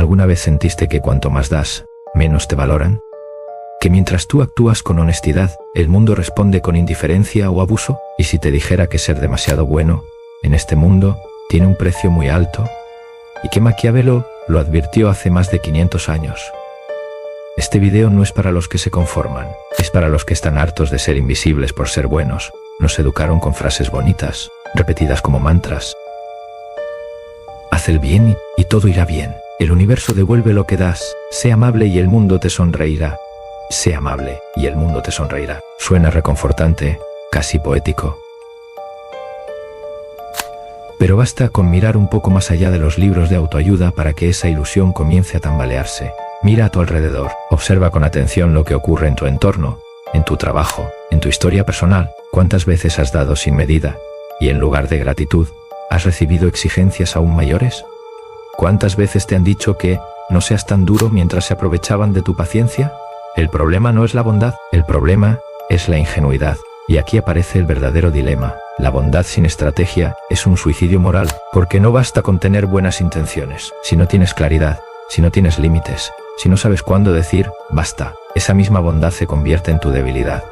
¿Alguna vez sentiste que cuanto más das, menos te valoran? ¿Que mientras tú actúas con honestidad, el mundo responde con indiferencia o abuso? ¿Y si te dijera que ser demasiado bueno, en este mundo, tiene un precio muy alto? Y que Maquiavelo lo advirtió hace más de 500 años. Este video no es para los que se conforman, es para los que están hartos de ser invisibles por ser buenos. Nos educaron con frases bonitas, repetidas como mantras. Haz el bien y todo irá bien. El universo devuelve lo que das. Sé amable y el mundo te sonreirá. Sé amable y el mundo te sonreirá. Suena reconfortante, casi poético. Pero basta con mirar un poco más allá de los libros de autoayuda para que esa ilusión comience a tambalearse. Mira a tu alrededor, observa con atención lo que ocurre en tu entorno, en tu trabajo, en tu historia personal. ¿Cuántas veces has dado sin medida y en lugar de gratitud, has recibido exigencias aún mayores? ¿Cuántas veces te han dicho que no seas tan duro mientras se aprovechaban de tu paciencia? El problema no es la bondad, el problema es la ingenuidad. Y aquí aparece el verdadero dilema. La bondad sin estrategia es un suicidio moral, porque no basta con tener buenas intenciones. Si no tienes claridad, si no tienes límites, si no sabes cuándo decir basta, esa misma bondad se convierte en tu debilidad.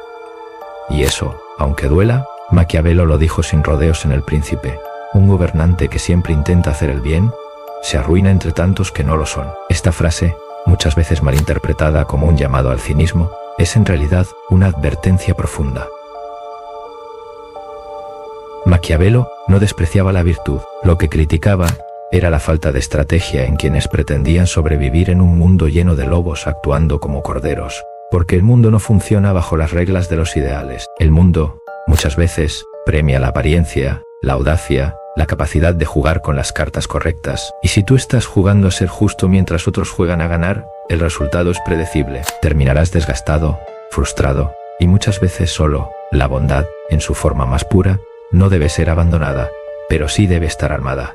Y eso, aunque duela, Maquiavelo lo dijo sin rodeos en El Príncipe. Un gobernante que siempre intenta hacer el bien, se arruina entre tantos que no lo son. Esta frase, muchas veces malinterpretada como un llamado al cinismo, es en realidad una advertencia profunda. Maquiavelo no despreciaba la virtud, lo que criticaba era la falta de estrategia en quienes pretendían sobrevivir en un mundo lleno de lobos actuando como corderos, porque el mundo no funciona bajo las reglas de los ideales. El mundo, muchas veces, premia la apariencia, la audacia, la capacidad de jugar con las cartas correctas. Y si tú estás jugando a ser justo mientras otros juegan a ganar, el resultado es predecible. Terminarás desgastado, frustrado y muchas veces solo. La bondad, en su forma más pura, no debe ser abandonada, pero sí debe estar armada,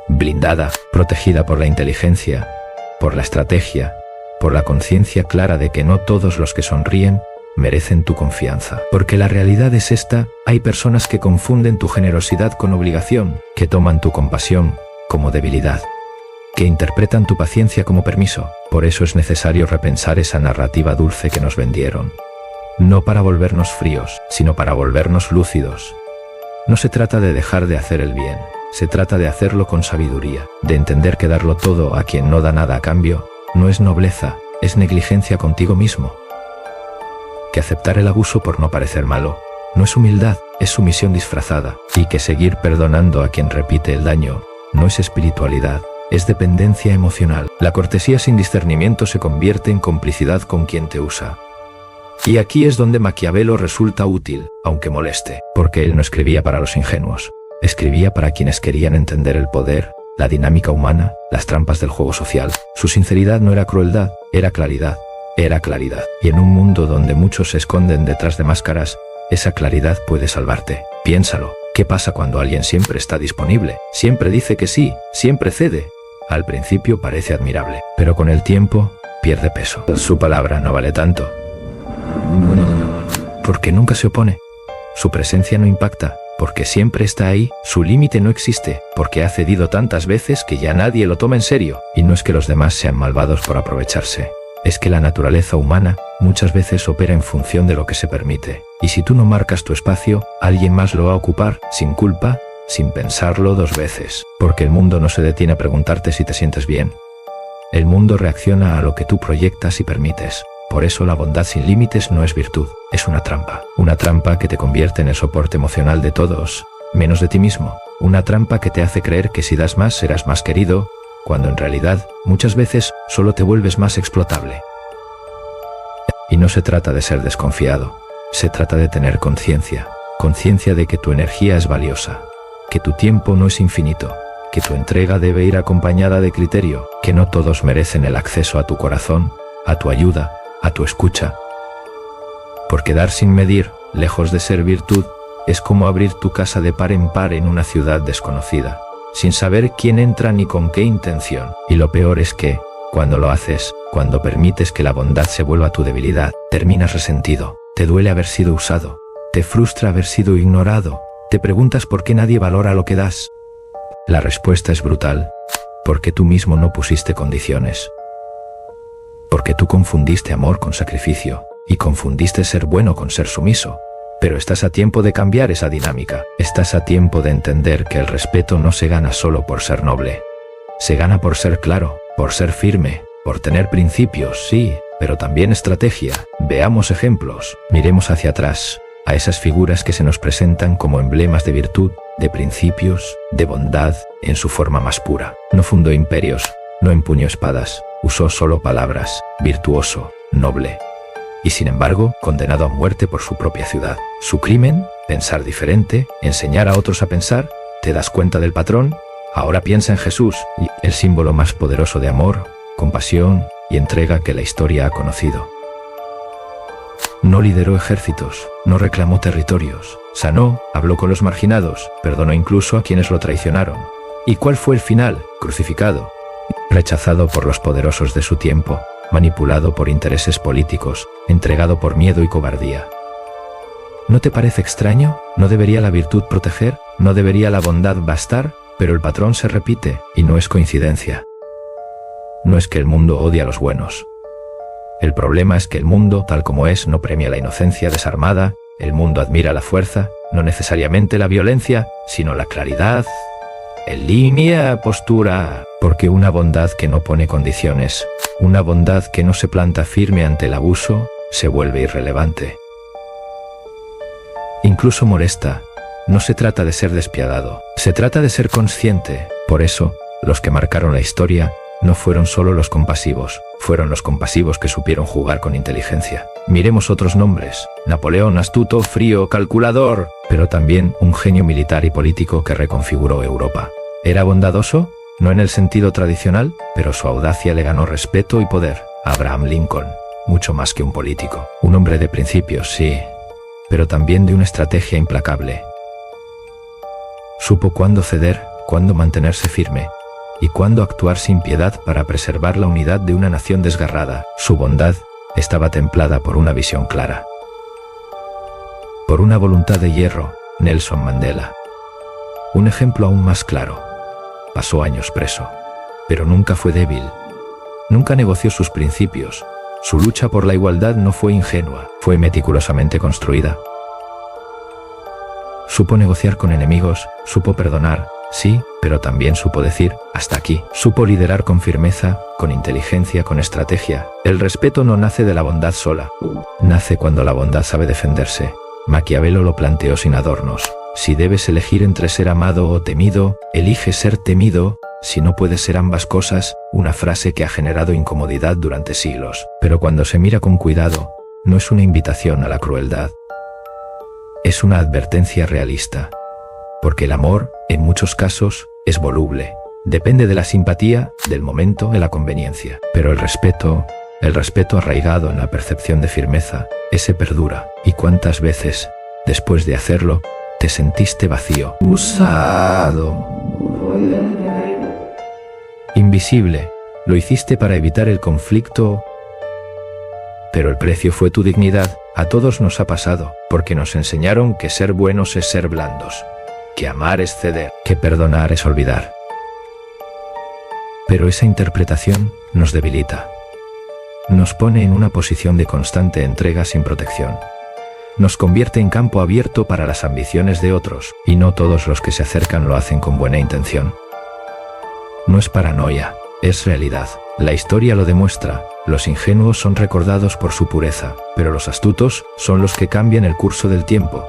blindada, protegida por la inteligencia, por la estrategia, por la conciencia clara de que no todos los que sonríen merecen tu confianza. Porque la realidad es esta: hay personas que confunden tu generosidad con obligación, que toman tu compasión como debilidad, que interpretan tu paciencia como permiso. Por eso es necesario repensar esa narrativa dulce que nos vendieron. No para volvernos fríos, sino para volvernos lúcidos. No se trata de dejar de hacer el bien, se trata de hacerlo con sabiduría, de entender que darlo todo a quien no da nada a cambio no es nobleza, es negligencia contigo mismo. Que aceptar el abuso por no parecer malo no es humildad, es sumisión disfrazada, y que seguir perdonando a quien repite el daño no es espiritualidad, es dependencia emocional. La cortesía sin discernimiento se convierte en complicidad con quien te usa. Y aquí es donde Maquiavelo resulta útil, aunque moleste, porque él no escribía para los ingenuos, escribía para quienes querían entender el poder, la dinámica humana, las trampas del juego social. Su sinceridad no era crueldad, era claridad. Era claridad. Y en un mundo donde muchos se esconden detrás de máscaras, esa claridad puede salvarte. Piénsalo. ¿Qué pasa cuando alguien siempre está disponible? Siempre dice que sí, siempre cede. Al principio parece admirable, pero con el tiempo pierde peso. Su palabra no vale tanto, porque nunca se opone. Su presencia no impacta, porque siempre está ahí. Su límite no existe, porque ha cedido tantas veces que ya nadie lo toma en serio. Y no es que los demás sean malvados por aprovecharse, es que la naturaleza humana muchas veces opera en función de lo que se permite. Y si tú no marcas tu espacio, alguien más lo va a ocupar, sin culpa, sin pensarlo dos veces. Porque el mundo no se detiene a preguntarte si te sientes bien. El mundo reacciona a lo que tú proyectas y permites. Por eso la bondad sin límites no es virtud, es una trampa que te convierte en el soporte emocional de todos, menos de ti mismo. Una trampa que te hace creer que si das más serás más querido, cuando en realidad, muchas veces, solo te vuelves más explotable. Y no se trata de ser desconfiado, se trata de tener conciencia de que tu energía es valiosa, que tu tiempo no es infinito, que tu entrega debe ir acompañada de criterio, que no todos merecen el acceso a tu corazón, a tu ayuda, a tu escucha. Porque dar sin medir, lejos de ser virtud, es como abrir tu casa de par en par en una ciudad desconocida, sin saber quién entra ni con qué intención. Y lo peor es que, cuando lo haces, cuando permites que la bondad se vuelva tu debilidad, terminas resentido, te duele haber sido usado, te frustra haber sido ignorado, te preguntas por qué nadie valora lo que das. La respuesta es brutal, porque tú mismo no pusiste condiciones. Porque tú confundiste amor con sacrificio, y confundiste ser bueno con ser sumiso. Pero estás a tiempo de cambiar esa dinámica. Estás a tiempo de entender que el respeto no se gana solo por ser noble. Se gana por ser claro, por ser firme, por tener principios, sí, pero también estrategia. Veamos ejemplos, miremos hacia atrás, a esas figuras que se nos presentan como emblemas de virtud, de principios, de bondad, en su forma más pura. No fundó imperios, no empuñó espadas, usó solo palabras, virtuoso, noble. Y sin embargo, condenado a muerte por su propia ciudad. Su crimen, pensar diferente, enseñar a otros a pensar. ¿Te das cuenta del patrón? Ahora piensa en Jesús, el símbolo más poderoso de amor, compasión y entrega que la historia ha conocido. No lideró ejércitos, no reclamó territorios, sanó, habló con los marginados, perdonó incluso a quienes lo traicionaron. ¿Y cuál fue el final? Crucificado, rechazado por los poderosos de su tiempo, manipulado por intereses políticos, entregado por miedo y cobardía. ¿No te parece extraño? ¿No debería la virtud proteger? ¿No debería la bondad bastar? Pero el patrón se repite, y no es coincidencia. No es que el mundo odie a los buenos. El problema es que el mundo, tal como es, no premia la inocencia desarmada, el mundo admira la fuerza, no necesariamente la violencia, sino la claridad, en línea, postura, porque una bondad que no pone condiciones, una bondad que no se planta firme ante el abuso, se vuelve irrelevante. Incluso molesta. No se trata de ser despiadado, se trata de ser consciente. Por eso, los que marcaron la historia no fueron solo los compasivos, fueron los compasivos que supieron jugar con inteligencia. Miremos otros nombres: Napoleón, astuto, frío, calculador, pero también un genio militar y político que reconfiguró Europa. ¿Era bondadoso? No en el sentido tradicional, pero su audacia le ganó respeto y poder. Abraham Lincoln, mucho más que un político, un hombre de principios, sí, pero también de una estrategia implacable. Supo cuándo ceder, cuándo mantenerse firme, y cuándo actuar sin piedad para preservar la unidad de una nación desgarrada. Su bondad estaba templada por una visión clara, por una voluntad de hierro. Nelson Mandela. Un ejemplo aún más claro. Pasó años preso, pero nunca fue débil. Nunca negoció sus principios. Su lucha por la igualdad no fue ingenua, fue meticulosamente construida. Supo negociar con enemigos, supo perdonar, sí, pero también supo decir, hasta aquí. Supo liderar con firmeza, con inteligencia, con estrategia. El respeto no nace de la bondad sola. Nace cuando la bondad sabe defenderse. Maquiavelo lo planteó sin adornos. Si debes elegir entre ser amado o temido, elige ser temido. Si no puedes ser ambas cosas, una frase que ha generado incomodidad durante siglos. Pero cuando se mira con cuidado, no es una invitación a la crueldad. Es una advertencia realista. Porque el amor, en muchos casos, es voluble. Depende de la simpatía, del momento, de la conveniencia. Pero el respeto arraigado en la percepción de firmeza, ese perdura. ¿Y cuántas veces, después de hacerlo, te sentiste vacío, usado, invisible? Lo hiciste para evitar el conflicto, pero el precio fue tu dignidad. A todos nos ha pasado, porque nos enseñaron que ser buenos es ser blandos, que amar es ceder, que perdonar es olvidar. Pero esa interpretación nos debilita. Nos pone en una posición de constante entrega sin protección. Nos convierte en campo abierto para las ambiciones de otros, y no todos los que se acercan lo hacen con buena intención. No es paranoia, es realidad. La historia lo demuestra. Los ingenuos son recordados por su pureza, pero los astutos son los que cambian el curso del tiempo.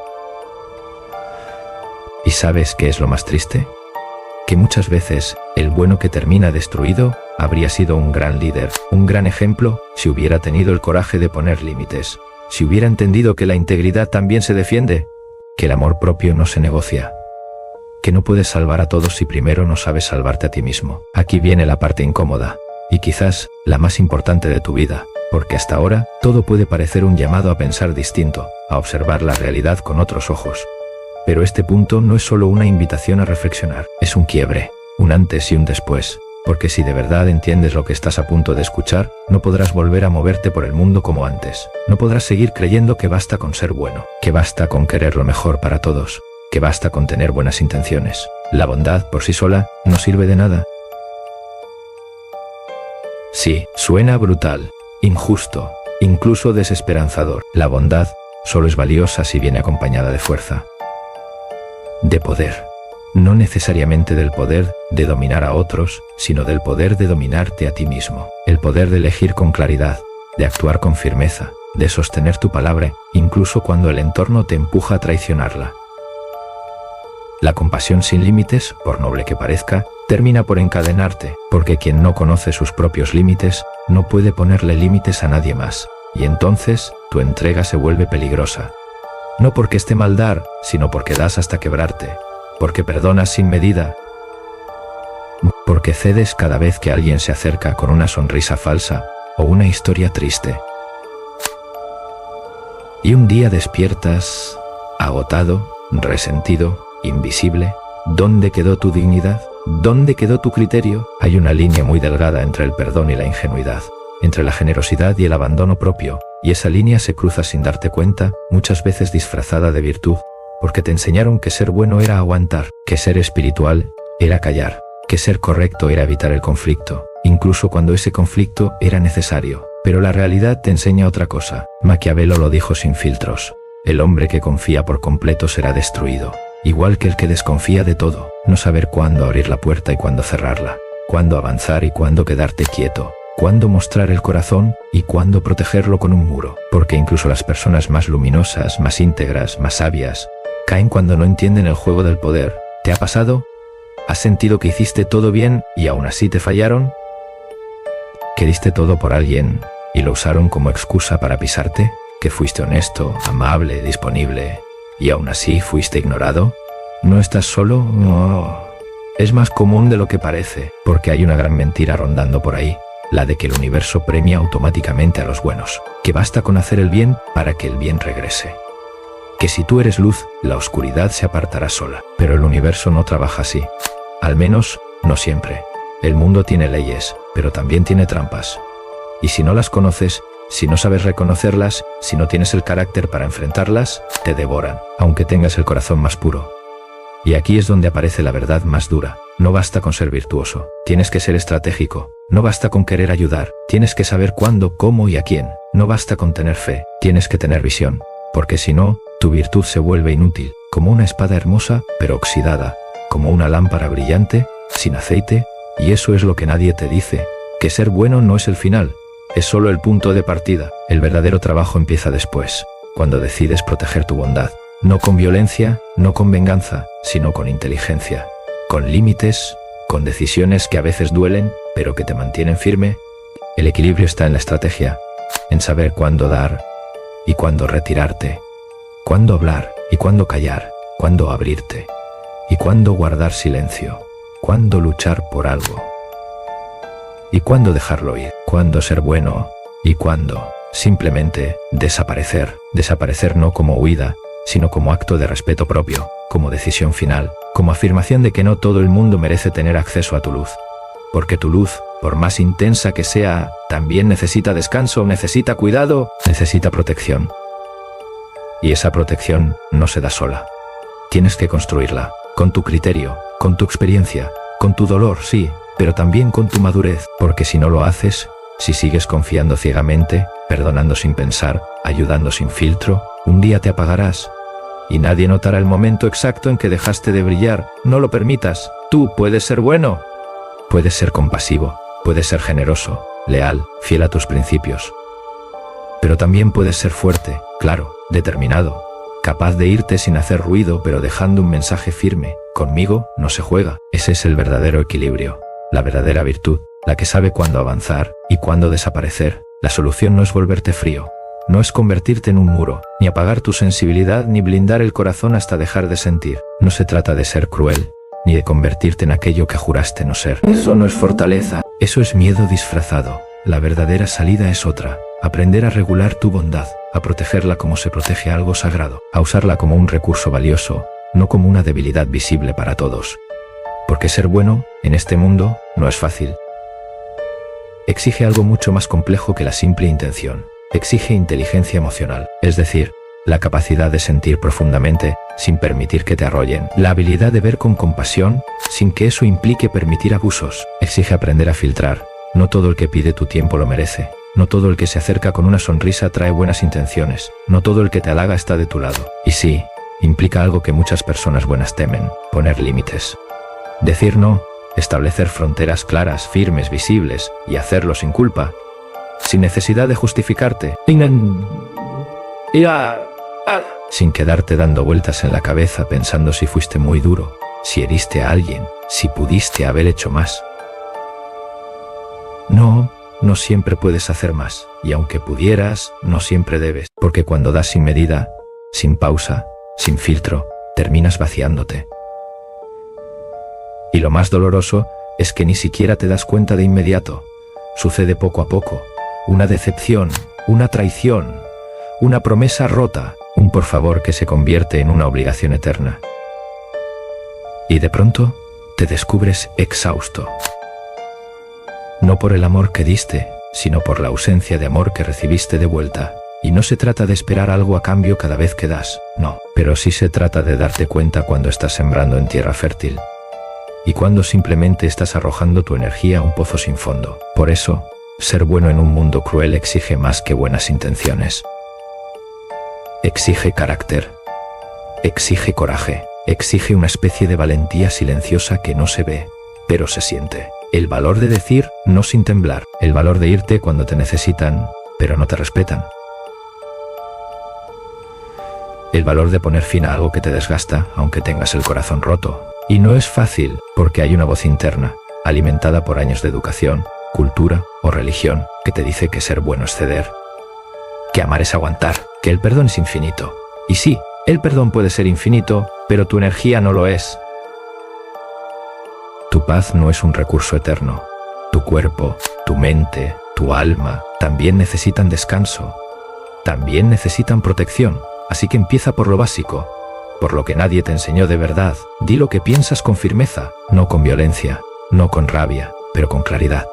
¿Y sabes qué es lo más triste? Que muchas veces, el bueno que termina destruido, habría sido un gran líder, un gran ejemplo, si hubiera tenido el coraje de poner límites, si hubiera entendido que la integridad también se defiende, que el amor propio no se negocia, que no puedes salvar a todos si primero no sabes salvarte a ti mismo. Aquí viene la parte incómoda, y quizás la más importante de tu vida, porque hasta ahora todo puede parecer un llamado a pensar distinto, a observar la realidad con otros ojos. Pero este punto no es solo una invitación a reflexionar, es un quiebre, un antes y un después, porque si de verdad entiendes lo que estás a punto de escuchar, no podrás volver a moverte por el mundo como antes, no podrás seguir creyendo que basta con ser bueno, que basta con querer lo mejor para todos, que basta con tener buenas intenciones. La bondad por sí sola no sirve de nada. Sí, suena brutal, injusto, incluso desesperanzador. La bondad solo es valiosa si viene acompañada de fuerza, de poder. No necesariamente del poder de dominar a otros, sino del poder de dominarte a ti mismo. El poder de elegir con claridad, de actuar con firmeza, de sostener tu palabra, incluso cuando el entorno te empuja a traicionarla. La compasión sin límites, por noble que parezca, termina por encadenarte, porque quien no conoce sus propios límites, no puede ponerle límites a nadie más, y entonces tu entrega se vuelve peligrosa. No porque esté mal dar, sino porque das hasta quebrarte, porque perdonas sin medida, porque cedes cada vez que alguien se acerca con una sonrisa falsa o una historia triste. Y un día despiertas, agotado, resentido, invisible. ¿Dónde quedó tu dignidad? ¿Dónde quedó tu criterio? Hay una línea muy delgada entre el perdón y la ingenuidad, entre la generosidad y el abandono propio, y esa línea se cruza sin darte cuenta, muchas veces disfrazada de virtud, porque te enseñaron que ser bueno era aguantar, que ser espiritual era callar, que ser correcto era evitar el conflicto, incluso cuando ese conflicto era necesario. Pero la realidad te enseña otra cosa. Maquiavelo lo dijo sin filtros: el hombre que confía por completo será destruido, igual que el que desconfía de todo. No saber cuándo abrir la puerta y cuándo cerrarla, cuándo avanzar y cuándo quedarte quieto, cuándo mostrar el corazón y cuándo protegerlo con un muro, porque incluso las personas más luminosas, más íntegras, más sabias, caen cuando no entienden el juego del poder. ¿Te ha pasado? ¿Has sentido que hiciste todo bien y aún así te fallaron? ¿Que diste todo por alguien y lo usaron como excusa para pisarte? ¿Que fuiste honesto, amable, disponible y aún así fuiste ignorado? ¿No estás solo? No. Es más común de lo que parece, porque hay una gran mentira rondando por ahí, la de que el universo premia automáticamente a los buenos, que basta con hacer el bien para que el bien regrese, que si tú eres luz, la oscuridad se apartará sola. Pero el universo no trabaja así, al menos no siempre. El mundo tiene leyes, pero también tiene trampas. Y si no las conoces, si no sabes reconocerlas, si no tienes el carácter para enfrentarlas, te devoran, aunque tengas el corazón más puro. Y aquí es donde aparece la verdad más dura. No basta con ser virtuoso, tienes que ser estratégico. No basta con querer ayudar, tienes que saber cuándo, cómo y a quién. No basta con tener fe, tienes que tener visión, porque si no, tu virtud se vuelve inútil, como una espada hermosa, pero oxidada, como una lámpara brillante, sin aceite. Y eso es lo que nadie te dice, que ser bueno no es el final, es solo el punto de partida. El verdadero trabajo empieza después, cuando decides proteger tu bondad, no con violencia, no con venganza, sino con inteligencia, con límites, con decisiones que a veces duelen, pero que te mantienen firme. El equilibrio está en la estrategia, en saber cuándo dar y cuándo retirarte, cuándo hablar y cuándo callar, cuándo abrirte y cuándo guardar silencio, cuándo luchar por algo y cuándo dejarlo ir, cuándo ser bueno y cuándo simplemente desaparecer. Desaparecer no como huida, sino como acto de respeto propio, como decisión final, como afirmación de que no todo el mundo merece tener acceso a tu luz, porque tu luz, por más intensa que sea, también necesita descanso, necesita cuidado, necesita protección. Y esa protección no se da sola. Tienes que construirla, con tu criterio, con tu experiencia, con tu dolor, sí, pero también con tu madurez, porque si no lo haces, si sigues confiando ciegamente, perdonando sin pensar, ayudando sin filtro, un día te apagarás, y nadie notará el momento exacto en que dejaste de brillar. No lo permitas. Tú puedes ser bueno, puedes ser compasivo, puedes ser generoso, leal, fiel a tus principios, pero también puedes ser fuerte, claro, determinado, capaz de irte sin hacer ruido pero dejando un mensaje firme: conmigo no se juega. Ese es el verdadero equilibrio, la verdadera virtud, la que sabe cuándo avanzar y cuándo desaparecer. La solución no es volverte frío, no es convertirte en un muro, ni apagar tu sensibilidad, ni blindar el corazón hasta dejar de sentir. No se trata de ser cruel, ni de convertirte en aquello que juraste no ser. Eso no es fortaleza, eso es miedo disfrazado. La verdadera salida es otra: aprender a regular tu bondad, a protegerla como se protege algo sagrado, a usarla como un recurso valioso, no como una debilidad visible para todos. Porque ser bueno, en este mundo, no es fácil. Exige algo mucho más complejo que la simple intención. Exige inteligencia emocional, es decir, la capacidad de sentir profundamente sin permitir que te arrollen, la habilidad de ver con compasión sin que eso implique permitir abusos. Exige aprender a filtrar No todo el que pide tu tiempo lo merece. No todo el que se acerca con una sonrisa trae buenas intenciones. No todo el que te halaga está de tu lado. Y sí, implica algo que muchas personas buenas temen: poner límites. Decir no, establecer fronteras claras, firmes, visibles, y hacerlo sin culpa, sin necesidad de justificarte, sin quedarte dando vueltas en la cabeza pensando si fuiste muy duro, si heriste a alguien, si pudiste haber hecho más. No siempre puedes hacer más, y aunque pudieras, no siempre debes, porque cuando das sin medida, sin pausa, sin filtro, terminas vaciándote. Y lo más doloroso es que ni siquiera te das cuenta de inmediato. Sucede poco a poco. Una decepción, una traición, una promesa rota, un por favor que se convierte en una obligación eterna. Y de pronto te descubres exhausto. No por el amor que diste, sino por la ausencia de amor que recibiste de vuelta. Y no se trata de esperar algo a cambio cada vez que das, no, pero sí se trata de darte cuenta cuando estás sembrando en tierra fértil y cuando simplemente estás arrojando tu energía a un pozo sin fondo. Por eso, ser bueno en un mundo cruel exige más que buenas intenciones. Exige carácter, exige coraje, exige una especie de valentía silenciosa que no se ve, pero se siente. El valor de decir no sin temblar, el valor de irte cuando te necesitan, pero no te respetan. El valor de poner fin a algo que te desgasta, aunque tengas el corazón roto. Y no es fácil, porque hay una voz interna, alimentada por años de educación, cultura o religión, que te dice que ser bueno es ceder, que amar es aguantar, que el perdón es infinito. Y sí, el perdón puede ser infinito, pero tu energía no lo es. Tu paz no es un recurso eterno. Tu cuerpo, tu mente, tu alma, también necesitan descanso. También necesitan protección. Así que empieza por lo básico, por lo que nadie te enseñó de verdad. Di lo que piensas con firmeza, no con violencia, no con rabia, pero con claridad.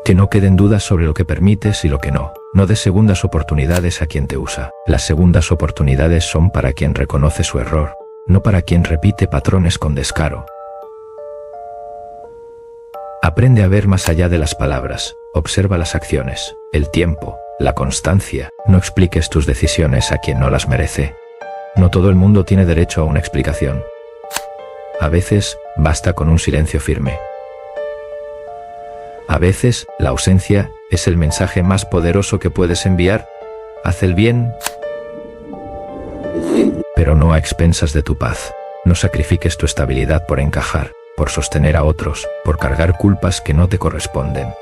Que no queden dudas sobre lo que permites y lo que no. No des segundas oportunidades a quien te usa. Las segundas oportunidades son para quien reconoce su error, no para quien repite patrones con descaro. Aprende a ver más allá de las palabras, observa las acciones, el tiempo, la constancia. No expliques tus decisiones a quien no las merece. No todo el mundo tiene derecho a una explicación. A veces, basta con un silencio firme. A veces, la ausencia es el mensaje más poderoso que puedes enviar. Haz el bien, pero no a expensas de tu paz. No sacrifiques tu estabilidad por encajar, por sostener a otros, por cargar culpas que no te corresponden.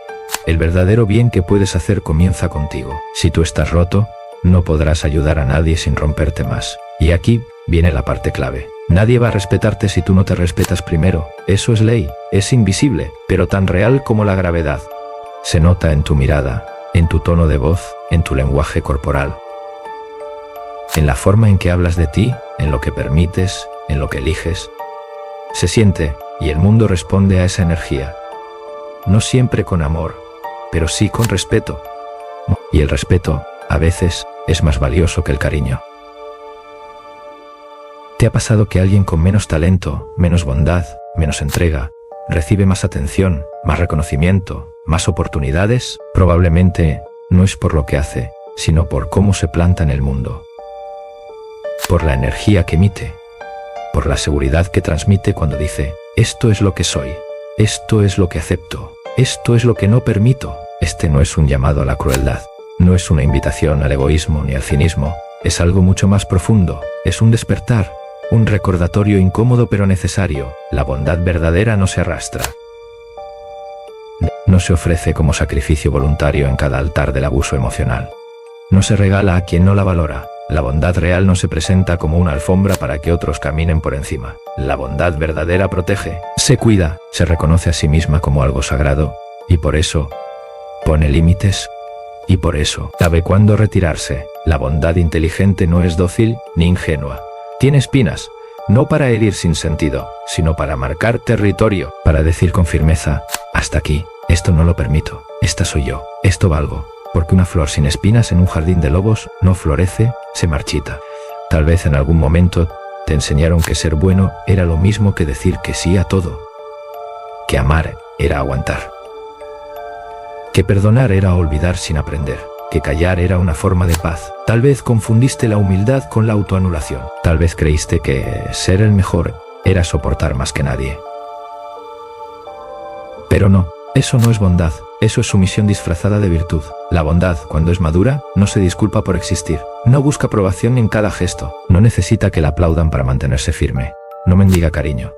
El verdadero bien que puedes hacer comienza contigo. Si tú estás roto, no podrás ayudar a nadie sin romperte más. Y aquí viene la parte clave. Nadie va a respetarte si tú no te respetas primero. Eso es ley, es invisible, pero tan real como la gravedad. Se nota en tu mirada, en tu tono de voz, en tu lenguaje corporal, en la forma en que hablas de ti, en lo que permites, en lo que eliges. Se siente, y el mundo responde a esa energía. No siempre con amor, pero sí con respeto. Y el respeto, a veces, es más valioso que el cariño. ¿Te ha pasado que alguien con menos talento, menos bondad, menos entrega, recibe más atención, más reconocimiento, más oportunidades? Probablemente no es por lo que hace, sino por cómo se planta en el mundo. Por la energía que emite, por la seguridad que transmite cuando dice: esto es lo que soy, esto es lo que acepto, esto es lo que no permito. Este no es un llamado a la crueldad, no es una invitación al egoísmo ni al cinismo, es algo mucho más profundo, es un despertar, un recordatorio incómodo pero necesario. La bondad verdadera no se arrastra, no se ofrece como sacrificio voluntario en cada altar del abuso emocional, no se regala a quien no la valora. La bondad real no se presenta como una alfombra para que otros caminen por encima. La bondad verdadera protege, se cuida, se reconoce a sí misma como algo sagrado, y por eso pone límites, y por eso sabe cuándo retirarse. La bondad inteligente no es dócil ni ingenua. Tiene espinas, no para herir sin sentido, sino para marcar territorio, para decir con firmeza: hasta aquí, esto no lo permito, esta soy yo, esto valgo. Porque una flor sin espinas en un jardín de lobos no florece, se marchita. Tal vez en algún momento te enseñaron que ser bueno era lo mismo que decir que sí a todo, que amar era aguantar. Que perdonar era olvidar sin aprender. Que callar era una forma de paz. Tal vez confundiste la humildad con la autoanulación. Tal vez creíste que ser el mejor era soportar más que nadie. Pero no, eso no es bondad, eso es sumisión disfrazada de virtud. La bondad, cuando es madura, no se disculpa por existir. No busca aprobación en cada gesto. No necesita que la aplaudan para mantenerse firme. No mendiga cariño.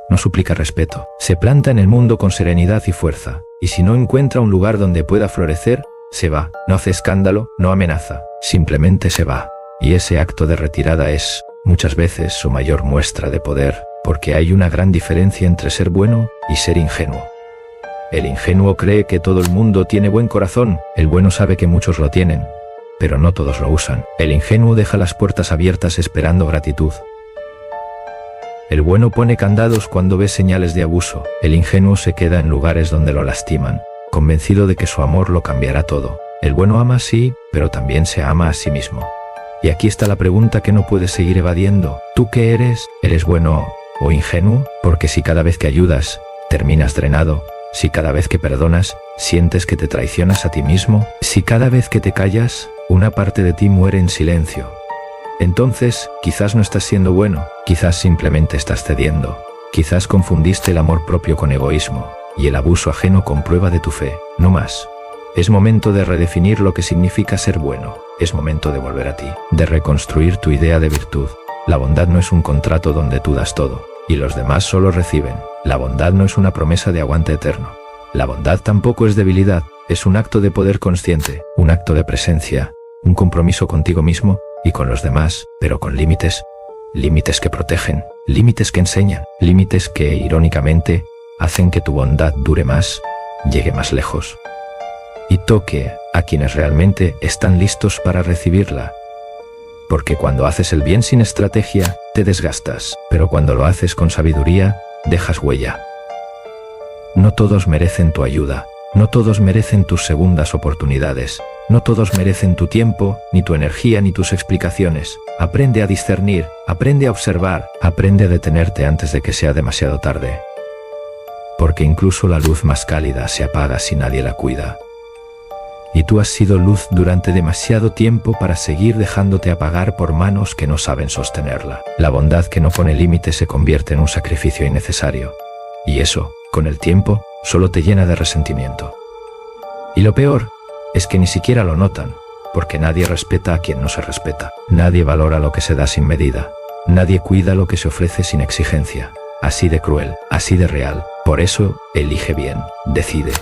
No suplica respeto. Se planta en el mundo con serenidad y fuerza. Y si no encuentra un lugar donde pueda florecer, se va. No hace escándalo, no amenaza. Simplemente se va. Y ese acto de retirada es, muchas veces, su mayor muestra de poder, porque hay una gran diferencia entre ser bueno y ser ingenuo. El ingenuo cree que todo el mundo tiene buen corazón. El bueno sabe que muchos lo tienen, pero no todos lo usan. El ingenuo deja las puertas abiertas esperando gratitud. El bueno pone candados cuando ve señales de abuso. El ingenuo se queda en lugares donde lo lastiman, convencido de que su amor lo cambiará todo. El bueno ama sí, pero también se ama a sí mismo. Y aquí está la pregunta que no puedes seguir evadiendo. ¿Tú qué eres? ¿Eres bueno o ingenuo? Porque si cada vez que ayudas, terminas drenado, si cada vez que perdonas, sientes que te traicionas a ti mismo, si cada vez que te callas, una parte de ti muere en silencio, entonces, quizás no estás siendo bueno, quizás simplemente estás cediendo, quizás confundiste el amor propio con egoísmo, y el abuso ajeno con prueba de tu fe, no más. Es momento de redefinir lo que significa ser bueno, es momento de volver a ti, de reconstruir tu idea de virtud. La bondad no es un contrato donde tú das todo, y los demás solo reciben. La bondad no es una promesa de aguante eterno. La bondad tampoco es debilidad, es un acto de poder consciente, un acto de presencia, un compromiso contigo mismo y con los demás, pero con límites. Límites que protegen, límites que enseñan, límites que, irónicamente, hacen que tu bondad dure más, llegue más lejos y toque a quienes realmente están listos para recibirla. Porque cuando haces el bien sin estrategia, te desgastas, pero cuando lo haces con sabiduría, dejas huella. No todos merecen tu ayuda, no todos merecen tus segundas oportunidades, no todos merecen tu tiempo, ni tu energía, ni tus explicaciones. Aprende a discernir, aprende a observar, aprende a detenerte antes de que sea demasiado tarde. Porque incluso la luz más cálida se apaga si nadie la cuida. Y tú has sido luz durante demasiado tiempo para seguir dejándote apagar por manos que no saben sostenerla. La bondad que no pone límites se convierte en un sacrificio innecesario. Y eso, con el tiempo, solo te llena de resentimiento. Y lo peor es que ni siquiera lo notan, porque nadie respeta a quien no se respeta. Nadie valora lo que se da sin medida. Nadie cuida lo que se ofrece sin exigencia. Así de cruel, así de real. Por eso, elige bien, decide.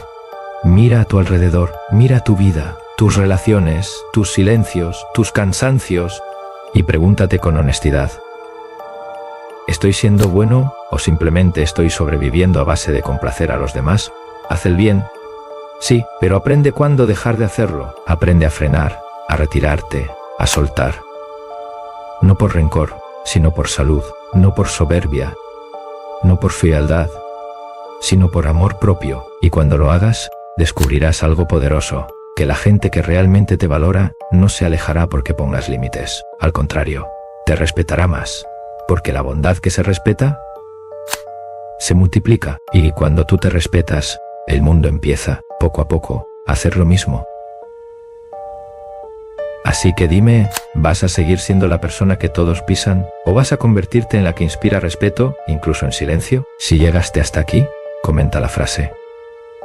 Mira a tu alrededor, mira tu vida, tus relaciones, tus silencios, tus cansancios, y pregúntate con honestidad: ¿estoy siendo bueno o simplemente estoy sobreviviendo a base de complacer a los demás? Haz el bien, sí, pero aprende cuándo dejar de hacerlo. Aprende a frenar, a retirarte, a soltar. No por rencor, sino por salud, no por soberbia, no por frialdad, sino por amor propio. Y cuando lo hagas, descubrirás algo poderoso, que la gente que realmente te valora no se alejará porque pongas límites. Al contrario, te respetará más, porque la bondad que se respeta se multiplica. Y cuando tú te respetas, el mundo empieza, poco a poco, a hacer lo mismo. Así que dime, ¿vas a seguir siendo la persona que todos pisan? ¿O vas a convertirte en la que inspira respeto, incluso en silencio? Si llegaste hasta aquí, comenta la frase: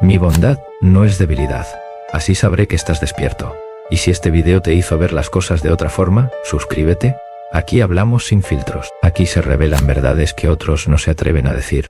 mi bondad no es debilidad. Así sabré que estás despierto. Y si este video te hizo ver las cosas de otra forma, suscríbete. Aquí hablamos sin filtros. Aquí se revelan verdades que otros no se atreven a decir.